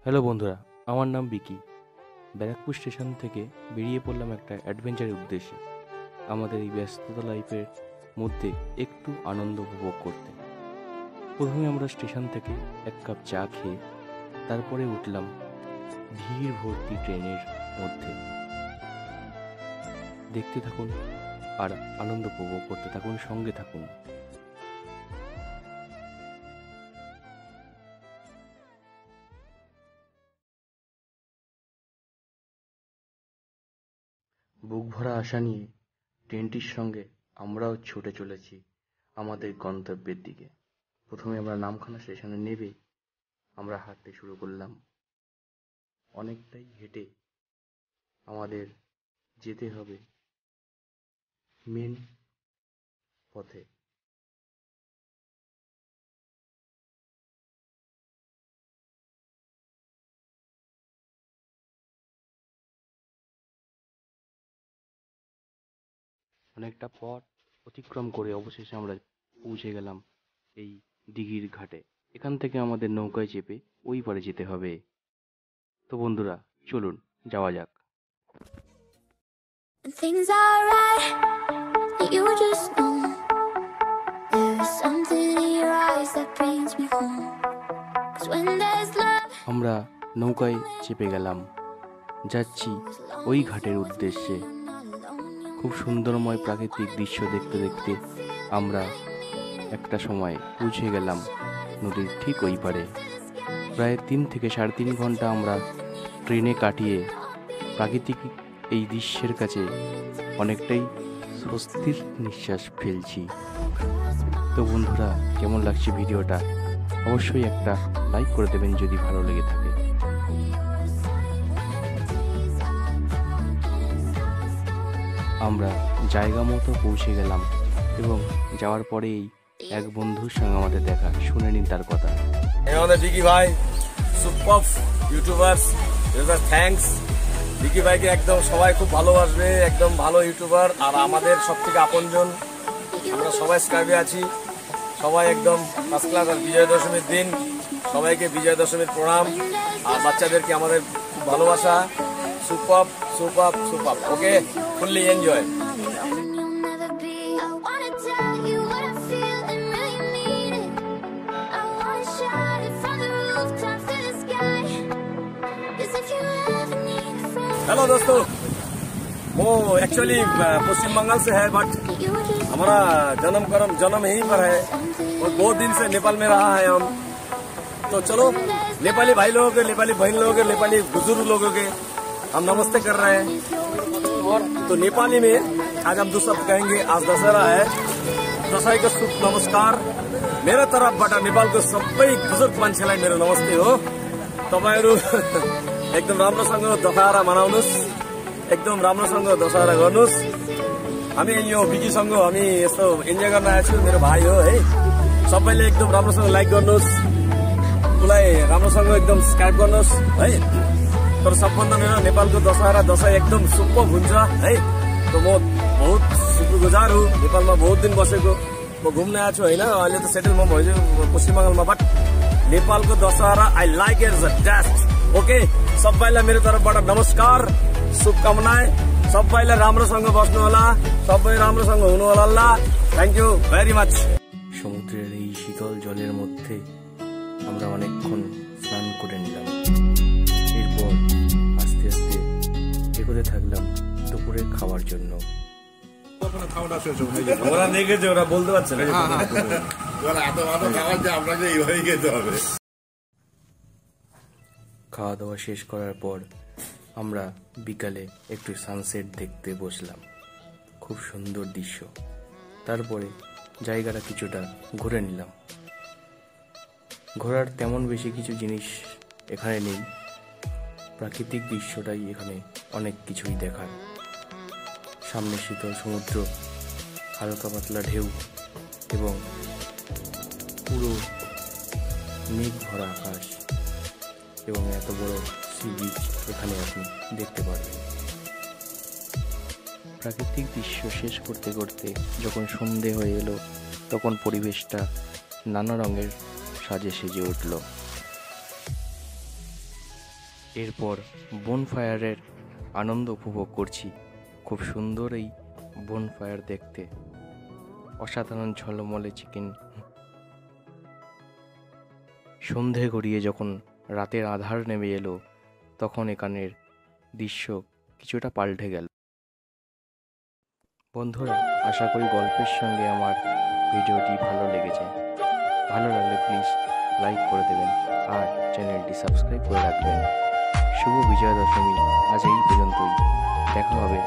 Hello বন্ধুরা, আমার নাম বিকি। ব্যারাকপুর স্টেশন থেকে বেরিয়ে পড়লাম একটা অ্যাডভেঞ্চারের উদ্দেশ্যে, আমাদের এই ব্যস্ততা লাইফের মধ্যে একটু আনন্দ উপভোগ করতে। প্রথমে আমরা স্টেশন থেকে এক কাপ চা খেয়ে তারপরে উঠলাম ভিড় ভর্তি ট্রেনের মধ্যে। দেখতে থাকুন আর আনন্দ উপভোগ করতে থাকুন, সঙ্গে থাকুন। বুক ভরা আশা নিয়ে ট্রেনটির সঙ্গে আমরাও ছুটে চলেছি আমাদের গন্তব্যের দিকে। প্রথমে আমরা নামখানা স্টেশনে নেমে আমরা হাঁটতে শুরু করলাম। অনেকটাই হেঁটে আমাদের যেতে হবে মেন পথে। অনেকটা পথ অতিক্রম করে অবশেষে আমরা পৌঁছে গেলাম এই দিঘির ঘাটে। এখান থেকে আমাদের নৌকায় চেপে ওই পারে যেতে হবে। তো বন্ধুরা, চলুন যাওয়া যাক। Things are right, you just know. There's something in your eyes that brings me home. 'Cause when there's love, আমরা নৌকায় চেপে গেলাম, যাচ্ছি ওই ঘাটের উদ্দেশ্যে। খুব সুন্দরময় প্রাকৃতিক দৃশ্য দেখতে দেখতে আমরা একটা সময় পৌঁছে গেলাম নদীর ঠিক ওই পারে। প্রায় 3 থেকে 3.5 ঘন্টা আমরা ট্রেনে কাটিয়ে প্রাকৃতিক এই দৃশ্যের কাছে অনেকটাই স্বস্তির নিঃশ্বাস ফেলছি। তো বন্ধুরা, কেমন লাগছে ভিডিওটা? অবশ্যই একটা লাইক করে দেবেন যদি ভালো লেগে থাকে। আমরা জায়গা মতো পৌঁছে গেলাম এবং যাওয়ার পরেই এক বন্ধুর সঙ্গে আমাদের দেখা। শুনে নিন তার কথা। আমাদের বিকি ভাই সুপার ইউটিউবার্স, থ্যাঙ্কস। বিকি ভাইকে একদম সবাই খুব ভালোবাসবে, একদম ভালো ইউটিউবার আর আমাদের সব থেকে আপনজন। আমরা সবাই স্কাইবে আছি, সবাই একদম ফার্স্ট ক্লাস। আর বিজয়া দশমীর দিন সবাইকে বিজয়া দশমীর প্রণাম, আর বাচ্চাদেরকে আমাদের খুব ভালোবাসা। Super super super, okay, fully enjoy. you'll never be. I wanna tell you what I feel and really mean it. I wanna shout it from the rooftops to the sky. 'Cause if you ever need a friend, hello दोस्तों, वो actually पश्चिम बंगाल से है, but you just हमारा जन्म यहीं पर है और बहुत दिन से नेपाल में रहा है हम। तो चलो नेपाली भाई लोगों के, नेपाली बहन लोगों के, नेपाली बुजुर्ग लोगों के हम नमस्ते कर रहे हैं। और तो नेपाली में आज हम 2 शब्द कहेंगे। आज दशहरा है, दशैको शुभ नमस्कार मेरो तर्फबाट नेपालको सबै बुजुर्ग मान्छेलाई मेरो नमस्ते हो। तपाईहरु एकदम राम्रोसँग दशहरा मनाउनुस्, एकदम राम्रोसँग दशहरा गर्नुस्। हामी यो बिकीसँग हामी यस्तो इन्जोय गर्न आएको छु, मेरो भाइ हो है। सबैले एकदम राम्रोसँग लाइक गर्नुस्, उसलाई राम्रोसँग एकदम सब्सक्राइब गर्नुस् है। तर सबभन्दा मेरो नेपालको दशैं एकदम सुपर हुन्छ है। तो म बहुत शुक्रगुजार हुँ, नेपालमा बहुत दिन बसेको। म घुम्न आएको छु होइन, अहिले त सेटल म भइसक्यो पश्चिम बंगालमा, बट नेपालको Dussehra I like it the best. Okay, सबैलाई मेरो तर्फबाट नमस्कार, शुभकामनाएं। सबैलाई राम्रोसँग बस्नु होला, सबै राम्रोसँग हुनु होला। Thank you very much. সমুদ্রের এই শীতল জলের মধ্যে আমরা অনেকক্ষণ স্নান করে নিলাম। এরপর আস্তে আস্তে এগোতে থাকলাম দুপুরের খাওয়ার জন্য। ওরা দেখেছে, ওরা বলতে পারছে না। খাওয়া দাওয়া শেষ করার পর আমরা বিকালে একটু সানসেট দেখতে বসলাম। খুব সুন্দর দৃশ্য। তারপরে জায়গাটা কিছুটা ঘুরে নিলাম। ঘোরার তেমন বেশি কিছু জিনিস এখানে নেই, প্রাকৃতিক দৃশ্যটাই এখানে অনেক কিছুই দেখার। সামনে শীতল সমুদ্র, হালকা পাতলা ঢেউ এবং পুরো মেঘ ভরা আকাশ এবং এত বড় সি বিচ এখানে আপনি দেখতে পারবেন। প্রাকৃতিক দৃশ্য শেষ করতে করতে যখন সন্ধে হয়ে এলো, তখন পরিবেশটা নানা রঙের সাজে সেজে উঠল। এরপর বনফায়ারের আনন্দ উপভোগ করছি। খুব সুন্দর এই বনফায়ার দেখতে, অসাধারণ ঝলমলে চিকেন। সন্ধে গড়িয়ে যখন রাতের আধার নেমে এলো, তখন এখানের দৃশ্য কিছুটা পাল্টে গেল। বন্ধুরা, আশা করি গল্পের সঙ্গে আমার ভিডিওটি ভালো লেগেছে। ভালো লাগলে প্লিজ লাইক করে দেবেন আর চ্যানেলটি সাবস্ক্রাইব করে রাখবেন। শুভ বিজয়া দশমী আজ এই পর্যন্তই। দেখা হবে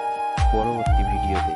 পরবর্তী ভিডিওতে।